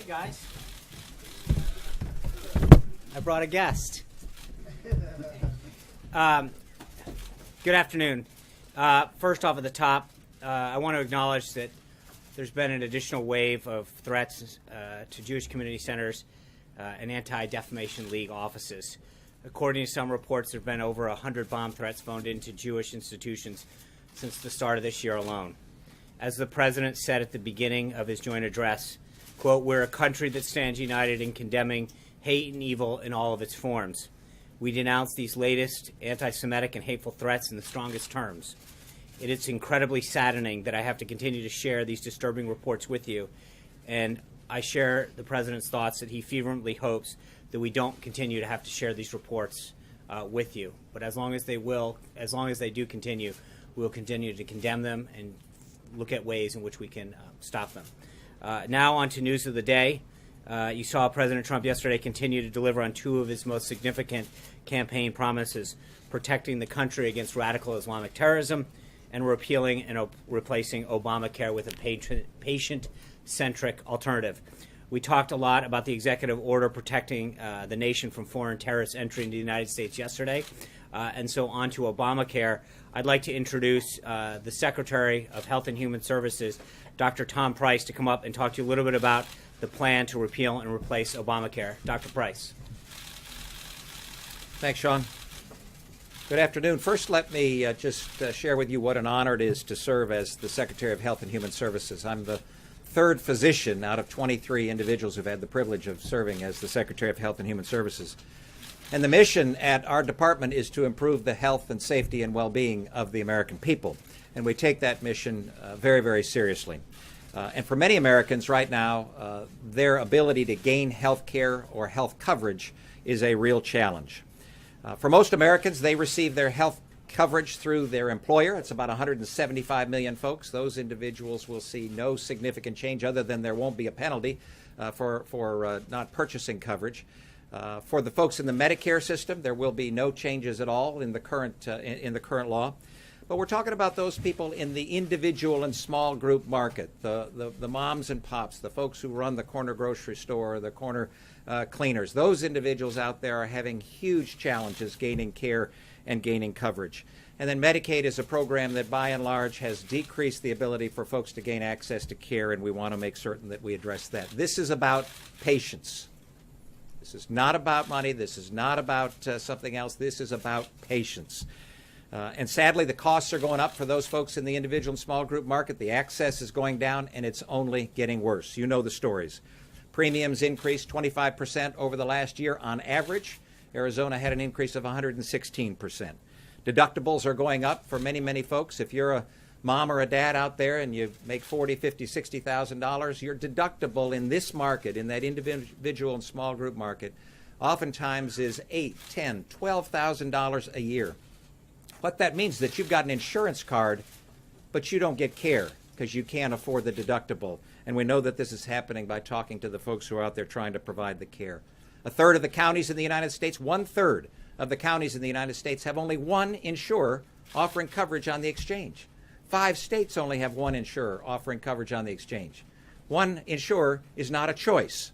guys. I brought a guest. Good afternoon. First off at the top, I want to acknowledge that there's been an additional wave of threats to Jewish community centers and Anti-Defamation League offices. According to some reports, there have been over 100 bomb threats phoned into Jewish institutions since the start of this year alone. As the president said at the beginning of his joint address, quote, "We're a country that stands united in condemning hate and evil in all of its forms. We denounce these latest anti-Semitic and hateful threats in the strongest terms. It is incredibly saddening that I have to continue to share these disturbing reports with you, and I share the president's thoughts that he fervently hopes that we don't continue to have to share these reports with you. But as long as they do continue, we'll continue to condemn them and look at ways in which we can stop them. Now on to news of the day. You saw President Trump yesterday continue to deliver on two of his most significant campaign promises, protecting the country against radical Islamic terrorism and repealing and replacing Obamacare with a patient-centric alternative. We talked a lot about the executive order protecting the nation from foreign terrorist entry into the United States yesterday. And so on to Obamacare. I'd like to introduce the Secretary of Health and Human Services, Dr. Tom Price, to come up and talk to you a little bit about the plan to repeal and replace Obamacare. Dr. Price. Thanks, Sean. Good afternoon. First, let me just share with you what an honor it is to serve as the Secretary of Health and Human Services. I'm the third physician out of 23 individuals who've had the privilege of serving as the Secretary of Health and Human Services. And the mission at our department is to improve the health and safety and well-being of the American people. And we take that mission very, very seriously. And for many Americans right now, their ability to gain health care or health coverage is a real challenge. For most Americans, they receive their health coverage through their employer. It's about 175 million folks. Those individuals will see no significant change other than there won't be a penalty for not purchasing coverage. For the folks in the Medicare system, there will be no changes at all in the current law. But we're talking about those people in the individual and small group market, the moms and pops, the folks who run the corner grocery store, the corner cleaners. Those individuals out there are having huge challenges gaining care and gaining coverage. And then Medicaid is a program that by and large has decreased the ability for folks to gain access to care, and we want to make certain that we address that. This is about patients. This is not about money. This is not about something else. This is about patients. And sadly, the costs are going up for those folks in the individual and small group market. The access is going down, and it's only getting worse. You know the stories. Premiums increased 25% over the last year on average. Arizona had an increase of 116%. Deductibles are going up for many, many folks. If you're a mom or a dad out there and you make $40,000, $50,000, $60,000, your deductible in this market, in that individual and small group market, oftentimes is $8,000, $10,000, $12,000 a year. What that means is that you've got an insurance card, but you don't get care because you can't afford the deductible. And we know that this is happening by talking to the folks who are out there trying to provide the care. A third of the counties in the United States, 1/3 of the counties in the United States have only one insurer offering coverage on the exchange. 5 states only have one insurer offering coverage on the exchange. One insurer is not a choice.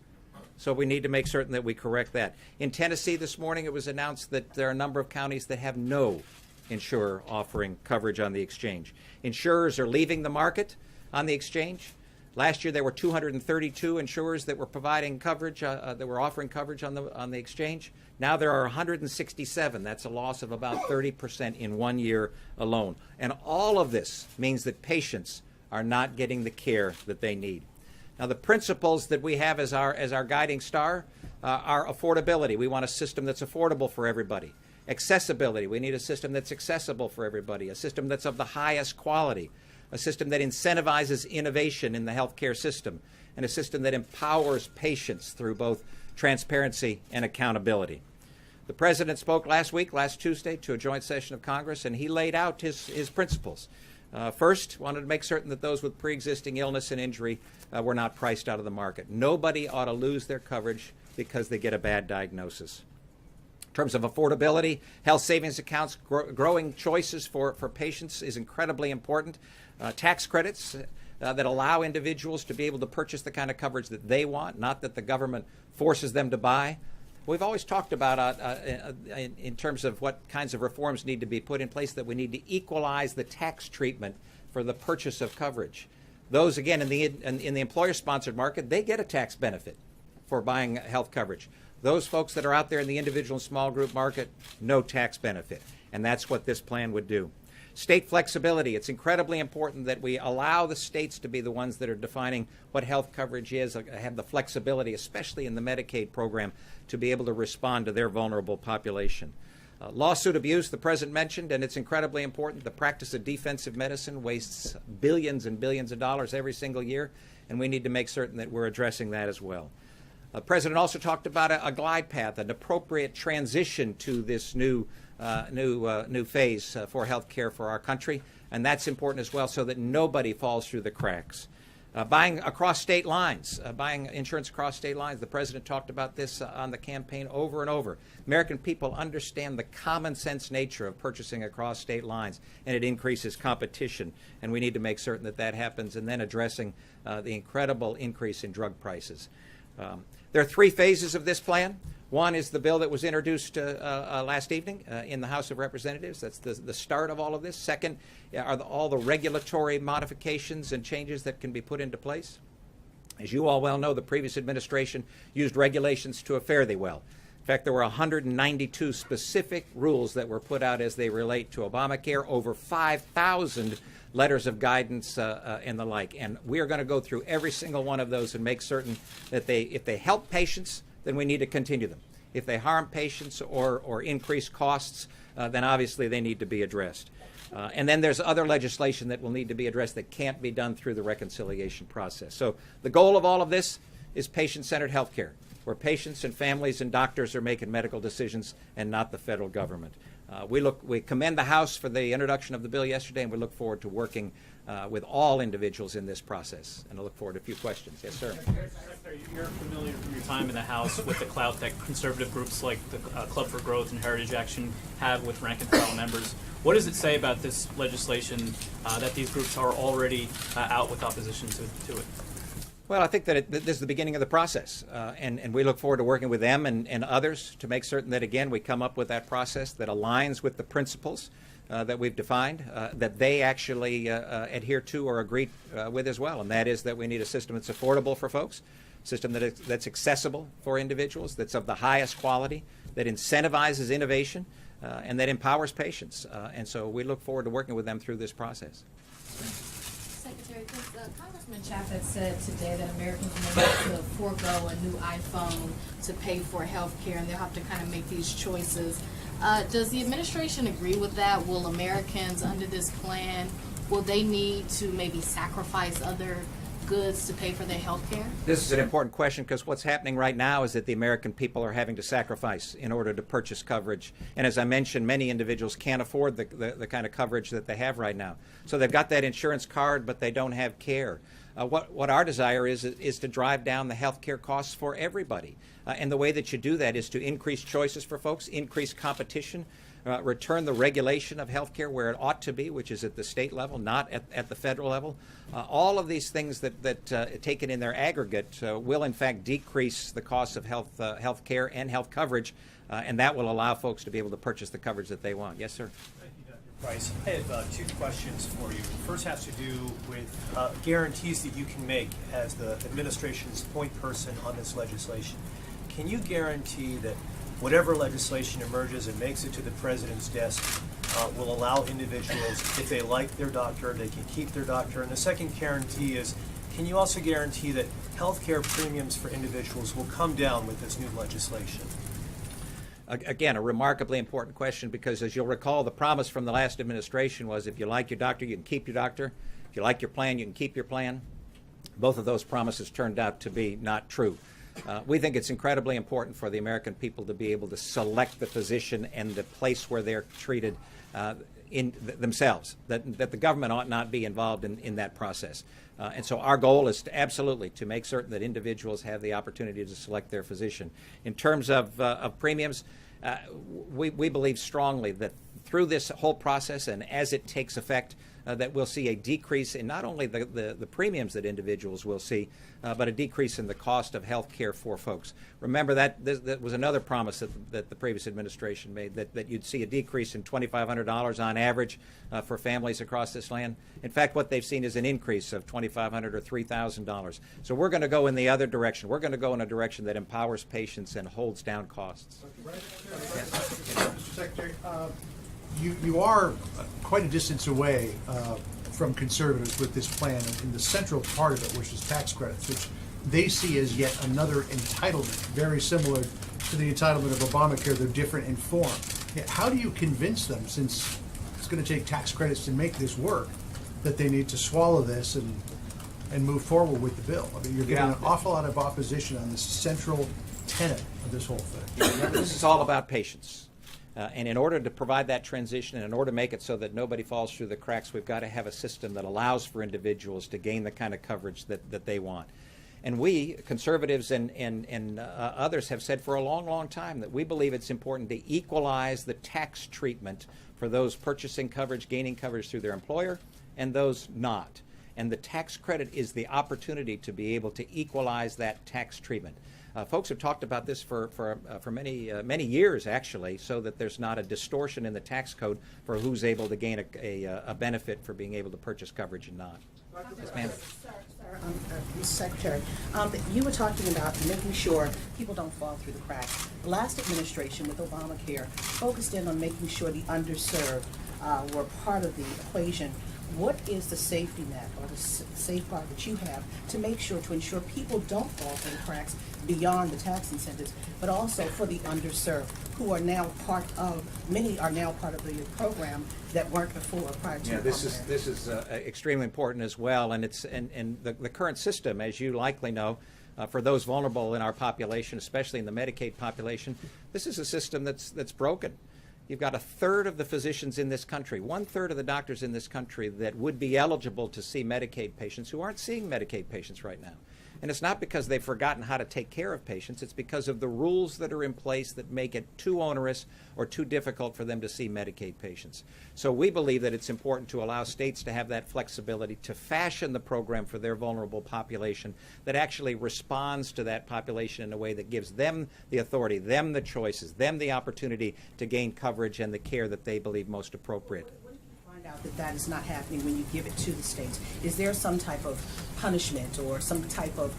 So we need to make certain that we correct that. In Tennessee this morning, it was announced that there are a number of counties that have no insurer offering coverage on the exchange. Insurers are leaving the market on the exchange. Last year, there were 232 insurers that were providing coverage, that were offering coverage on the exchange. Now there are 167. That's a loss of about 30% in 1 year alone. And all of this means that patients are not getting the care that they need. Now, the principles that we have as our guiding star are affordability. We want a system that's affordable for everybody. Accessibility. We need a system that's accessible for everybody, a system that's of the highest quality, a system that incentivizes innovation in the healthcare system, and a system that empowers patients through both transparency and accountability. The President spoke last Tuesday, to a joint session of Congress, and he laid out his principles. First, wanted to make certain that those with pre-existing illness and injury were not priced out of the market. Nobody ought to lose their coverage because they get a bad diagnosis. In terms of affordability, health savings accounts, growing choices for patients is incredibly important. Tax credits that allow individuals to be able to purchase the kind of coverage that they want, not that the government forces them to buy. We've always talked about, in terms of what kinds of reforms need to be put in place, that we need to equalize the tax treatment for the purchase of coverage. Those, again, in the employer-sponsored market, they get a tax benefit for buying health coverage. Those folks that are out there in the individual and small group market, no tax benefit. And that's what this plan would do. State flexibility. It's incredibly important that we allow the states to be the ones that are defining what health coverage is, have the flexibility, especially in the Medicaid program, to be able to respond to their vulnerable population. Lawsuit abuse, the President mentioned, and it's incredibly important. The practice of defensive medicine wastes billions and billions of dollars every single year, and we need to make certain that we're addressing that as well. The President also talked about a glide path, an appropriate transition to this new phase for health care for our country, and that's important as well, so that nobody falls through the cracks. Buying across state lines, buying insurance across state lines. The President talked about this on the campaign over and over. American people understand the common sense nature of purchasing across state lines, and it increases competition, and we need to make certain that that happens, and then addressing the incredible increase in drug prices. There are three phases of this plan. One is the bill that was introduced last evening in the House of Representatives. That's the start of all of this. Second are all the regulatory modifications and changes that can be put into place. As you all well know, the previous administration used regulations to a fare thee well. In fact, there were 192 specific rules that were put out as they relate to Obamacare, over 5,000 letters of guidance and the like. And we are going to go through every single one of those and make certain that if they help patients, then we need to continue them. If they harm patients or increase costs, then obviously they need to be addressed. And then there's other legislation that will need to be addressed that can't be done through the reconciliation process. So the goal of all of this is patient-centered health care, where patients and families and doctors are making medical decisions and not the federal government. We commend the House for the introduction of the bill yesterday, and we look forward to working with all individuals in this process. And I look forward to a few questions. Yes, sir. Secretary, you're familiar from your time in the House with the clout that conservative groups like the Club for Growth and Heritage Action have with rank and file members. What does it say about this legislation that these groups are already out with opposition to it? Well, I think that this is the beginning of the process, and we look forward to working with them and others to make certain that, again, we come up with that process that aligns with the principles that we've defined, that they actually adhere to or agree with as well, and that is that we need a system that's affordable for folks, a system that's accessible for individuals, that's of the highest quality, that incentivizes innovation, and that empowers patients. And so we look forward to working with them through this process. Secretary, Congressman Chaffetz said today that Americans may have to forego a new iPhone to pay for health care, and they'll have to kind of make these choices. Does the administration agree with that? Will Americans under this plan, will they need to maybe sacrifice other goods to pay for their health care? This is an important question because what's happening right now is that the American people are having to sacrifice in order to purchase coverage. And as I mentioned, many individuals can't afford the kind of coverage that they have right now. So they've got that insurance card, but they don't have care. What our desire is to drive down the health care costs for everybody. And the way that you do that is to increase choices for folks, increase competition, return the regulation of health care where it ought to be, which is at the state level, not at the federal level. All of these things that taken in their aggregate will in fact decrease the cost of health care and health coverage, and that will allow folks to be able to purchase the coverage that they want. Yes, sir. Thank you, Dr. Price. I have two questions for you. The first has to do with guarantees that you can make as the administration's point person on this legislation. Can you guarantee that whatever legislation emerges and makes it to the president's desk will allow individuals, if they like their doctor, they can keep their doctor? And the second guarantee is, can you also guarantee that health care premiums for individuals will come down with this new legislation? Again, a remarkably important question because, as you'll recall, the promise from the last administration was if you like your doctor, you can keep your doctor. If you like your plan, you can keep your plan. Both of those promises turned out to be not true. We think it's incredibly important for the American people to be able to select the physician and the place where they're treated themselves, that the government ought not be involved in that process. And so our goal is to absolutely to make certain that individuals have the opportunity to select their physician. In terms of premiums, we believe strongly that through this whole process and as it takes effect, that we'll see a decrease in not only the premiums that individuals will see, but a decrease in the cost of health care for folks. Remember that was another promise that the previous administration made, that you'd see a decrease in $2,500 on average for families across this land. In fact, what they've seen is an increase of $2,500 or $3,000. So we're going to go in the other direction. We're going to go in a direction that empowers patients and holds down costs. Mr. Secretary, you are quite a distance away from conservatives with this plan in the central part of it, which is tax credits, which they see as yet another entitlement, very similar to the entitlement of Obamacare, though different in form. How do you convince them, since it's going to take tax credits to make this work, that they need to swallow this and move forward with the bill? I mean, you're getting an awful lot of opposition on this central tenet of this whole thing. Remember, this is all about patients. And in order to provide that transition and in order to make it so that nobody falls through the cracks, we've got to have a system that allows for individuals to gain the kind of coverage that they want. And we, conservatives and others, have said for a long, long time that we believe it's important to equalize the tax treatment for those purchasing coverage, gaining coverage through their employer, and those not. And the tax credit is the opportunity to be able to equalize that tax treatment. Folks have talked about this for many years, actually, so that there's not a distortion in the tax code for who's able to gain a benefit for being able to purchase coverage and not. Yes, ma'am. Sir, Mr. Secretary, you were talking about making sure people don't fall through the cracks. The last administration with Obamacare focused in on making sure the underserved were part of the equation. What is the safety net or the safeguard that you have to make sure, to ensure people don't fall through the cracks beyond the tax incentives, but also for the underserved, who are now many are now part of the program that weren't before prior to Obamacare? This is extremely important as well, and the current system, as you likely know, for those vulnerable in our population, especially in the Medicaid population, this is a system that's broken. You've got a third of the physicians in this country, 1/3 of the doctors in this country that would be eligible to see Medicaid patients who aren't seeing Medicaid patients right now. And it's not because they've forgotten how to take care of patients. It's because of the rules that are in place that make it too onerous or too difficult for them to see Medicaid patients. So we believe that it's important to allow states to have that flexibility to fashion the program for their vulnerable population that actually responds to that population in a way that gives them the authority, them the choices, them the opportunity to gain coverage and the care that they believe most appropriate. Find out that is not happening when you give it to the states. Is there some type of punishment or some type of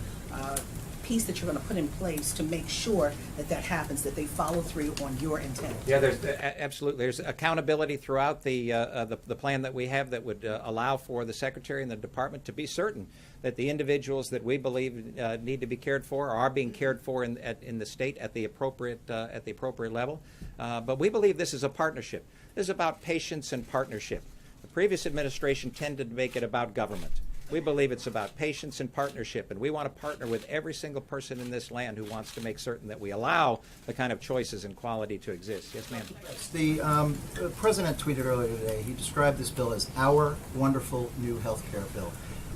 piece that you're going to put in place to make sure that happens, that they follow through on your intent? Yeah, there's absolutely. There's accountability throughout the plan that we have that would allow for the Secretary and the Department to be certain that the individuals that we believe need to be cared for are being cared for in the state at the appropriate level. But we believe this is a partnership. This is about patience and partnership. The previous administration tended to make it about government. We believe it's about patience and partnership, and we want to partner with every single person in this land who wants to make certain that we allow the kind of choices and quality to exist. Yes, ma'am. The President tweeted earlier today, he described this bill as our wonderful new health care bill.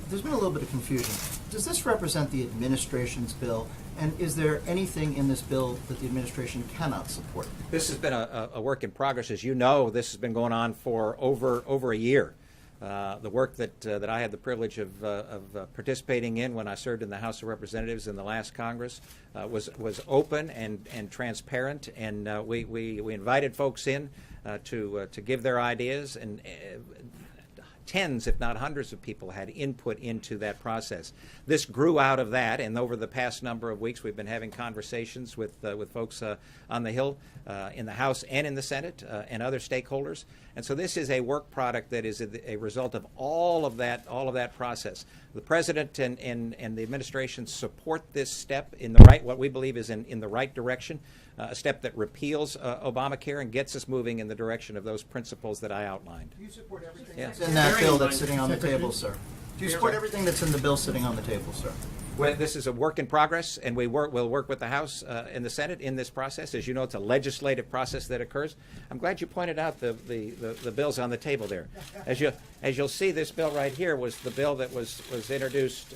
There's been a little bit of confusion. Does this represent the administration's bill, and is there anything in this bill that the administration cannot support? This has been a work in progress. As you know, this has been going on for over a year. The work that I had the privilege of participating in when I served in the House of Representatives in the last Congress was open and transparent, and we invited folks in to give their ideas, and tens, if not hundreds of people had input into that process. This grew out of that, and over the past number of weeks, we've been having conversations with folks on the Hill, in the House and in the Senate, and other stakeholders. And so this is a work product that is a result of all of that process. The President and the administration support this step in the right, what we believe is in the right direction, a step that repeals Obamacare and gets us moving in the direction of those principles that I outlined. Do you support everything Yeah. that's in that bill that's sitting on the table, sir? Do you support everything that's in the bill sitting on the table, sir? Well, this is a work in progress, and we'll work with the House and the Senate in this process. As you know, it's a legislative process that occurs. I'm glad you pointed out the bills on the table there. As you'll see, this bill right here was the bill that was introduced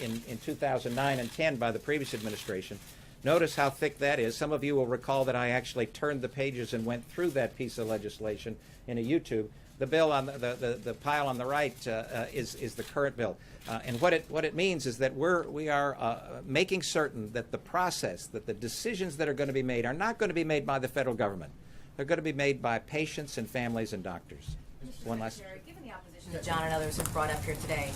in 2009 and 10 by the previous administration. Notice how thick that is. Some of you will recall that I actually turned the pages and went through that piece of legislation in a YouTube. The bill on the pile on the right is the current bill, and what it means is that we are making certain that the process, that the decisions that are going to be made are not going to be made by the federal government. They're going to be made by patients and families and doctors. One last. Secretary, given the opposition that John and others have brought up here today,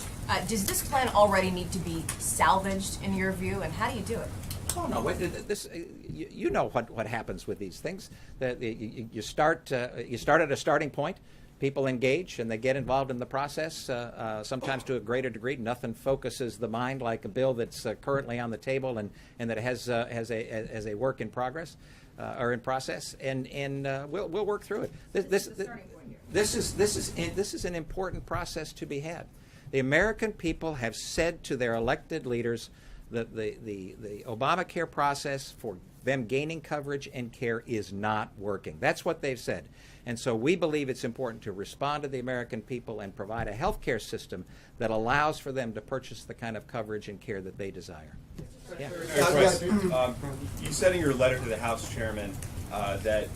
does this plan already need to be salvaged in your view, and how do you do it? Oh no! You know what happens with these things. You start at a starting point. People engage and they get involved in the process. Sometimes to a greater degree. Nothing focuses the mind like a bill that's currently on the table and that has a work in progress or in process. And we'll work through it. This is an important process to be had. The American people have said to their elected leaders that the Obamacare process for them gaining coverage and care is not working. That's what they've said. And so we believe it's important to respond to the American people and provide a health care system that allows for them to purchase the kind of coverage and care that they desire. Yeah. You said in your letter to the House Chairman that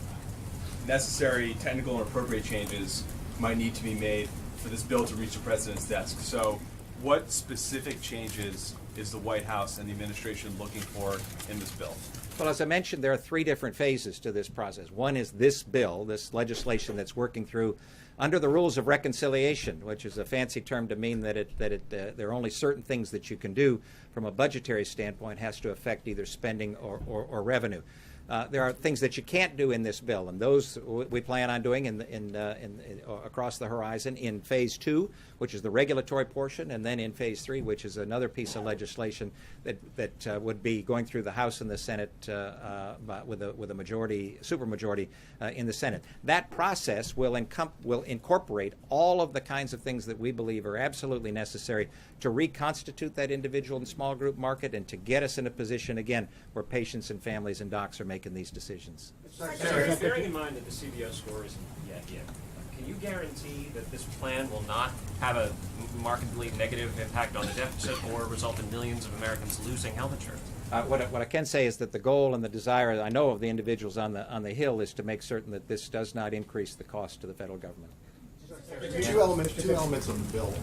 necessary technical and appropriate changes might need to be made for this bill to reach the President's desk. So what specific changes is the White House and the administration looking for in this bill? Well, as I mentioned, there are three different phases to this process. One is this bill, this legislation that's working through under the rules of reconciliation, which is a fancy term to mean that there are only certain things that you can do from a budgetary standpoint has to affect either spending or revenue. There are things that you can't do in this bill, and those we plan on doing across the horizon in Phase 2, which is the regulatory portion, and then in Phase 3, which is another piece of legislation that would be going through the House and the Senate with a majority, supermajority in the Senate. That process will incorporate all of the kinds of things that we believe are absolutely necessary to reconstitute that individual and small group market and to get us in a position again where patients and families and docs are making these decisions. Secretary, bearing in mind that the CBO score isn't yet, can you guarantee that this plan will not have a markedly negative impact on the deficit or result in millions of Americans losing health insurance? What I can say is that the goal and the desire I know of the individuals on the Hill is to make certain that this does not increase the cost to the federal government. Two elements of the bill